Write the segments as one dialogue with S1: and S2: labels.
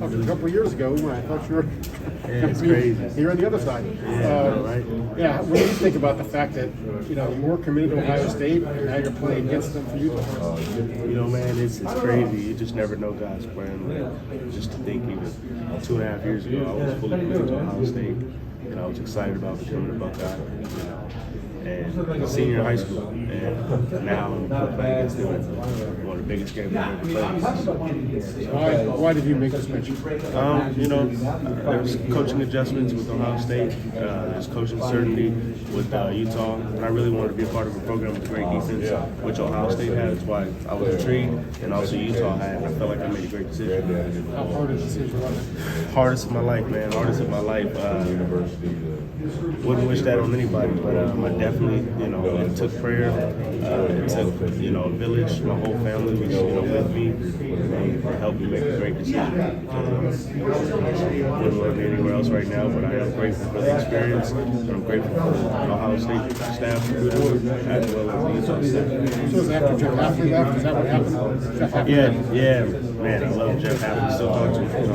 S1: talked a couple of years ago when I thought you were
S2: it's crazy.
S1: You're on the other side.
S2: Right?
S1: Yeah, what do you think about the fact that, you know, you were committed to Ohio State and now you're playing against them for Utah?
S2: You know, man, it's crazy. You just never know God's plan. Like, just to think even 2.5 years ago, I was fully committed to Ohio State, and I was excited about becoming a Buckeye. You know, and senior in high school, and now I'm playing against them in one of the biggest games I've ever played.
S1: Why did you make the switch?
S2: You know, there's coaching adjustments with Ohio State. There's coaching certainty with Utah, and I really wanted to be a part of a program with a great defense, which Ohio State had. That's why I was intrigued, and also Utah had. I felt like I made a great decision.
S1: How hard is the decision was it?
S2: Hardest of my life, man. Hardest of my life. Wouldn't wish that on anybody, but I definitely, you know, it took prayer. It took, you know, a village. My whole family was, you know, with me. They helped me make a great decision. Wouldn't want to be anywhere else right now, but I am grateful for the experience, and I'm grateful for the Ohio State staff, as well as the Utah staff.
S1: So was after Jeff Hafley left? Is that what happened? Jeff Hafley
S2: Yeah, man, I love Jeff Hafley. Still talk to him.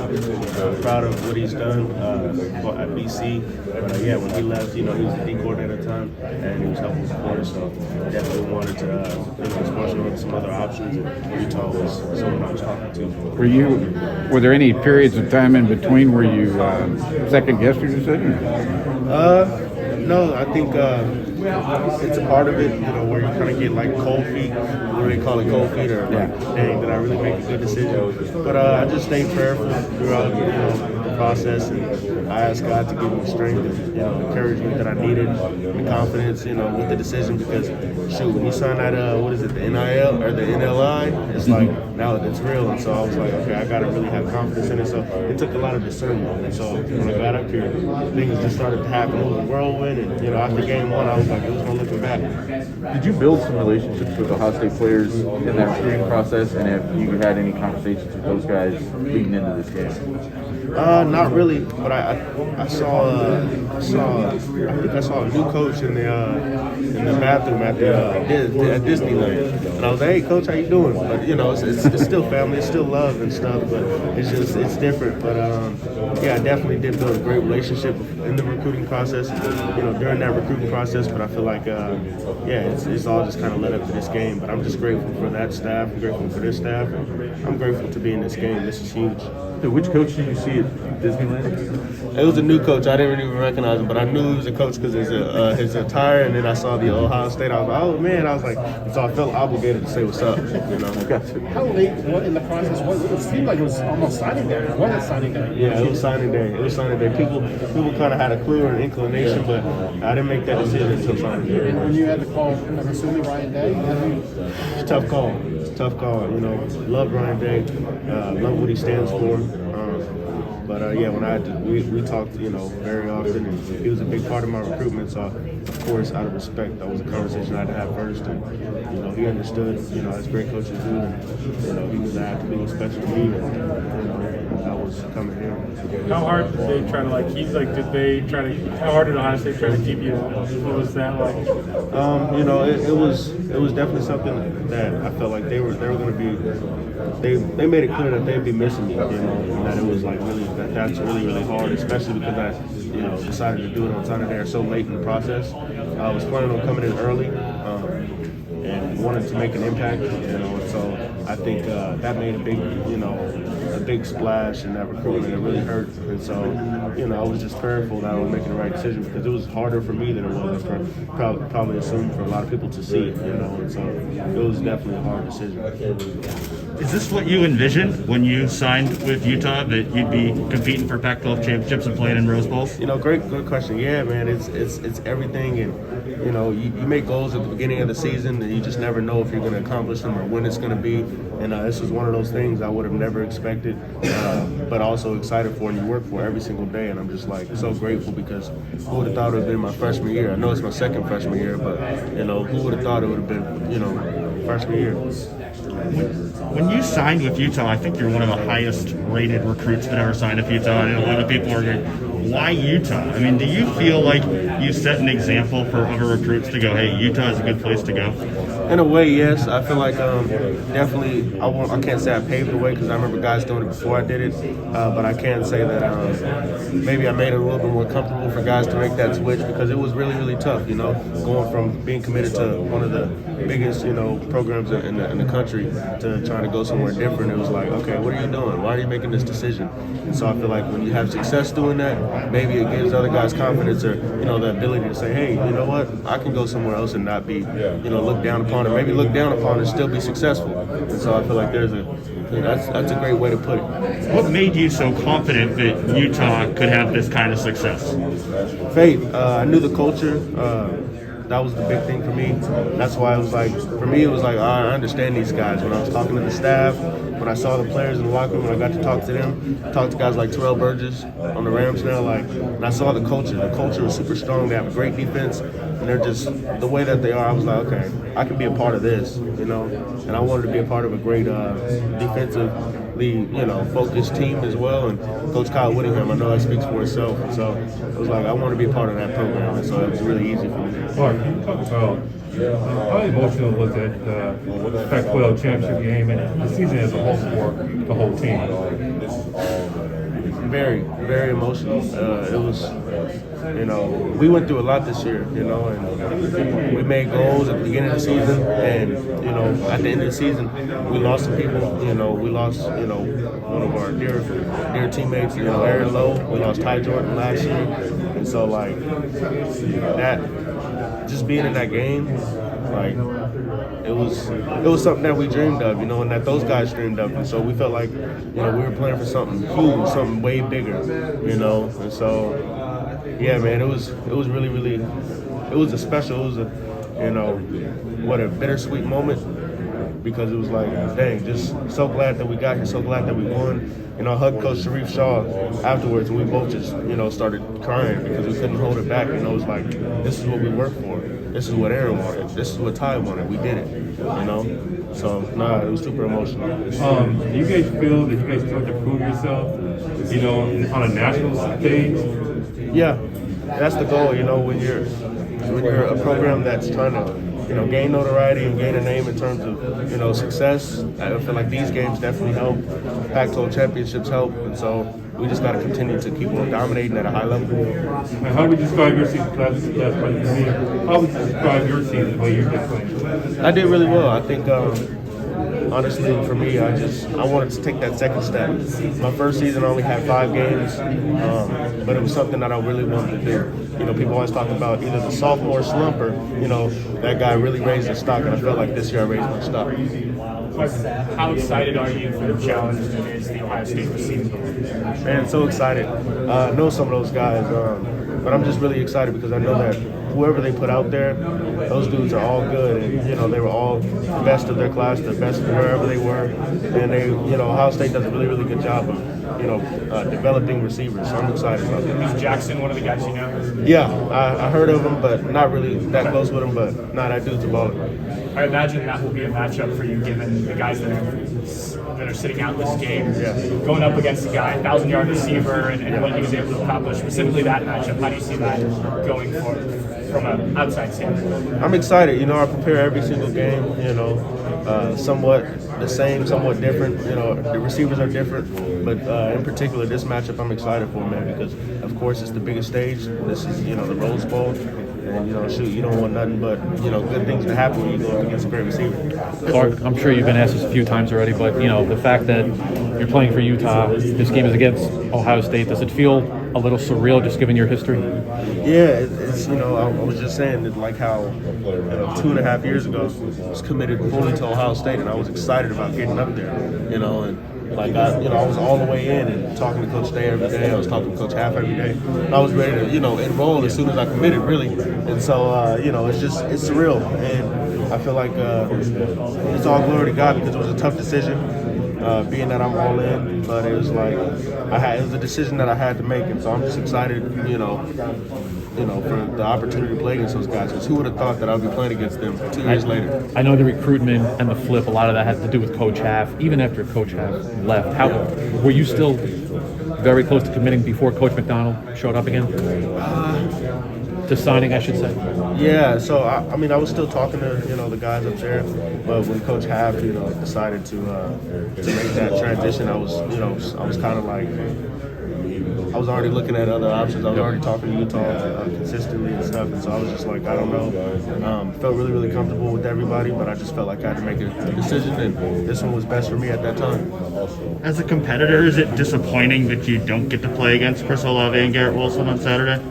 S2: I'm proud of what he's done at BC. But yeah, when he left, you know, he was the D coordinator at the time, and he was helping support us. So definitely wanted to, you know, explore on some other options. And Utah was someone I was talking to.
S3: Were there any periods of time in between where you second guessed your decision?
S2: No, I think it's a part of it, you know, where you kind of get like cold feet. What do they call it, cold feet, or like, dang, did I really make a good decision? But I just stayed prayerful throughout, you know, the process, and I asked God to give me strength and, you know, encouragement that I needed, and confidence, you know, with the decision. Because shoot, when you sign that, what is it, the NIL or the NLI, it's like now it's real. And so I was like, okay, I gotta really have confidence in it. So it took a lot of discernment. And so when I got up here, things just started to happen. It was a whirlwind, and you know, after game one, I was like, it was no looking back.
S4: Did you build some relationships with Ohio State players in that recruiting process, and have you had any conversations with those guys leading into this game?
S2: Not really, but I saw I think I saw a new coach in the bathroom at Disneyland, and I was like, "Hey, coach, how you doing?" But you know, it's still family, it's still love and stuff, but it's different. But yeah, I definitely did build a great relationship in the recruiting process, you know, during that recruiting process. But I feel like yeah, it's all just kind of led up to this game. But I'm just grateful for that staff, I'm grateful for this staff, and I'm grateful to be in this game. This is huge.
S4: So which coach did you see at Disneyland?
S2: It was a new coach. I didn't even recognize him, but I knew he was a coach because his attire, and then I saw the Ohio State. I was like, oh man! I was like, so I felt obligated to say what's up. You know.
S1: How late in the process was it? It seemed like it was almost signing day. It wasn't signing day.
S2: Yeah, it was signing day. It was signing day. People kind of had a clue or an inclination, but I didn't make that decision until signing day.
S1: And when you had to call, I'm assuming Ryan Day.
S2: It's a tough call. It's a tough call. You know, love Ryan Day. Love what he stands for. But yeah, when we talked, you know, very often, and he was a big part of my recruitment. So, of course, out of respect, that was a conversation I had to have first. And you know, he understood, you know, as great coaches do, and you know, he was active, he was special to me, and you know, that was coming here.
S5: How hard did they try to how hard did Ohio State try to keep you? What was that like?
S2: You know, it was definitely something that I felt like they were going to be. They made it clear that they'd be missing me, you know, and that it was like that's really hard, especially because I, you know, decided to do it on Sunday there so late in the process. I was planning on coming in early and wanted to make an impact, you know, and so I think that made a big splash in that recruitment. It really hurt, and so, you know, I was just prayerful that I was making the right decision because it was harder for me than it was for probably assumed for a lot of people to see, you know, and so it was definitely a hard decision.
S6: Is this what you envisioned when you signed with Utah, that you'd be competing for Pac-12 championships and playing in Rose Bowls?
S2: You know, good question. Yeah, man, it's everything, and you know, you make goals at the beginning of the season, and you just never know if you're going to accomplish them or when it's going to be. And this was one of those things I would have never expected, but also excited for, and you work for every single day. And I'm just like so grateful because who would have thought it would have been my freshman year? I know it's my second freshman year, but you know, who would have thought it would have been, you know, freshman year?
S6: When you signed with Utah, I think you're one of the highest rated recruits that ever signed with Utah. And a lot of people are going, why Utah? I mean, do you feel like you set an example for other recruits to go, hey, Utah is a good place to go?
S2: In a way, yes. I feel like definitely I can't say I paved the way because I remember guys doing it before I did it, but I can say that maybe I made it a little bit more comfortable for guys to make that switch because it was really, really tough, going from being committed to one of the biggest, programs in the country to trying to go somewhere different. It was like, okay, what are you doing? Why are you making this decision? And so I feel like when you have success doing that, maybe it gives other guys confidence or, the ability to say, hey, you know what? I can go somewhere else and not be, looked down upon, or maybe looked down upon and still be successful. And so I feel like that's a great way to put it.
S6: What made you so confident that Utah could have this kind of success?
S2: Faith. I knew the culture. That was the big thing for me. That's why it was like, for me, it was like, I understand these guys. When I was talking to the staff, when I saw the players in the locker room, when I got to talk to them, talk to guys like Terrell Burgess on the Rams now, and I saw the culture. The culture was super strong. They have a great defense, and they're just, the way that they are, I was like, okay, I can be a part of this, and I wanted to be a part of a great defensively, focused team as well, and Coach Kyle Whittingham, I know that speaks for itself, and so it was like, I want to be a part of that program, and so it was really easy for me.
S7: Clark, you talk about how emotional was that Pac-12 championship game and the season as a whole for the whole team?
S2: Very, very emotional. It was, we went through a lot this year, and we made goals at the beginning of the season, and, at the end of the season, we lost some people. We lost, one of our dear teammates, Aaron Lowe. We lost Ty Jordan last year, and so, that, just being in that game, it was something that we dreamed of, and that those guys dreamed of, and so we felt like, we were playing for something huge, something way bigger, and so, yeah, man, it was really, really, it was a special, it was a bittersweet moment, because it was like, dang, just so glad that we got here, so glad that we won. I hugged Coach Sharif Shaw afterwards, and we both just, started crying because we couldn't hold it back. It was like, this is what we worked for. This is what Aaron wanted. This is what Ty wanted. We did it, So, it was super emotional.
S7: Do you guys feel that you guys still have to prove yourself, on a national stage?
S2: Yeah, that's the goal. When you're a program that's trying to, gain notoriety and gain a name in terms of, success. I feel like these games definitely help. Pac-12 championships help, and so we just got to continue to keep on dominating at a high level.
S7: And how would you describe your season? How would you describe your season the way you've been playing?
S2: I did really well. I think, honestly, for me, I wanted to take that second step. My first season I only had 5 games, but it was something that I really wanted to do. People always talk about either the sophomore slump or, that guy really raised his stock, and I felt like this year I raised my stock.
S5: How excited are you for the challenge that is the Ohio State receiving?
S2: Man, so excited. I know some of those guys, but I'm just really excited because I know that whoever they put out there, those dudes are all good, and they were all the best of their class, the best wherever they were, and they, Ohio State does a really, really good job of, developing receivers. So I'm excited about that.
S5: Is Jackson one of the guys you know?
S2: Yeah, I heard of him, but not really that close with him. But that dude's a baller.
S5: I imagine that will be a matchup for you, given the guys that are sitting out this game, going up against a guy, 1,000-yard receiver, and what he was able to accomplish. Specifically, that matchup. How do you see that going forward from an outside standpoint?
S2: I'm excited. I prepare every single game. Somewhat the same, somewhat different. The receivers are different, but in particular, this matchup I'm excited for, man, because of course it's the biggest stage. This is the Rose Bowl. And, shoot, you don't want nothing but, good things to happen when you go up against a great receiver.
S8: Clark, I'm sure you've been asked this a few times already, but, the fact that you're playing for Utah, this game is against Ohio State, does it feel a little surreal just given your history?
S2: Yeah, it's I was just saying that, like how 2.5 years ago I was committed fully to Ohio State, and I was excited about getting up there, and I was all the way in and talking to Coach Day every day. I was talking to Coach Half every day. And I was ready to, enroll as soon as I committed, really. And so, it's surreal. And I feel like it's all glory to God because it was a tough decision, being that I'm all in. But it was like, it was a decision that I had to make. And so I'm just excited, for the opportunity to play against those guys. Because who would have thought that I'd be playing against them 2 years later?
S8: I know the recruitment and the flip, a lot of that has to do with Coach Half. Even after Coach Half left, how were you still very close to committing before Coach McDonald showed up again? to signing, I should say?
S2: Yeah, so I mean, I was still talking to the guys up there, but when Coach Half decided to make that transition, I was kind of like I was already looking at other options. I was already talking to Utah consistently and stuff, and so I was just like, I don't know. Felt really comfortable with everybody, but I just felt like I had to make a decision, and this one was best for me at that time.
S6: As a competitor, is it disappointing that you don't get to play against Chris Olave and Garrett Wilson on Saturday?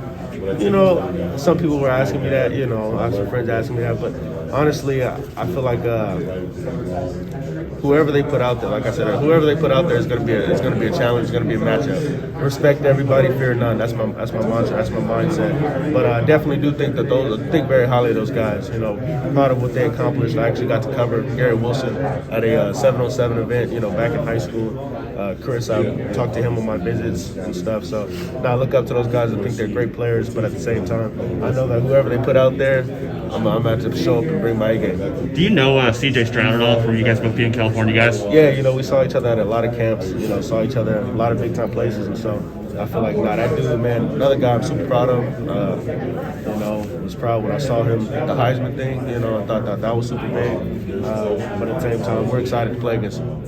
S2: Some people were asking me that. I have some friends asking me that, but honestly, I feel like whoever they put out there, like I said, whoever they put out there is going to be a challenge. It's going to be a matchup. Respect everybody, fear none. That's my mantra. That's my mindset. But I definitely do think that I think very highly of those guys. Proud of what they accomplished. I actually got to cover Garrett Wilson at a 7-on-7 event. Back in high school. Chris, I talked to him on my visits and stuff. So now I look up to those guys and think they're great players. But at the same time, I know that whoever they put out there, I'm going to have to show up and bring my A game.
S6: Do you know CJ Stroud at all from you guys both being California guys?
S2: Yeah, we saw each other at a lot of camps, saw each other at a lot of big time places, and so I feel like, that dude, man, another guy I'm super proud of. Was proud when I saw him at the Heisman thing, I thought that was super big. But at the same time, we're excited to play against him.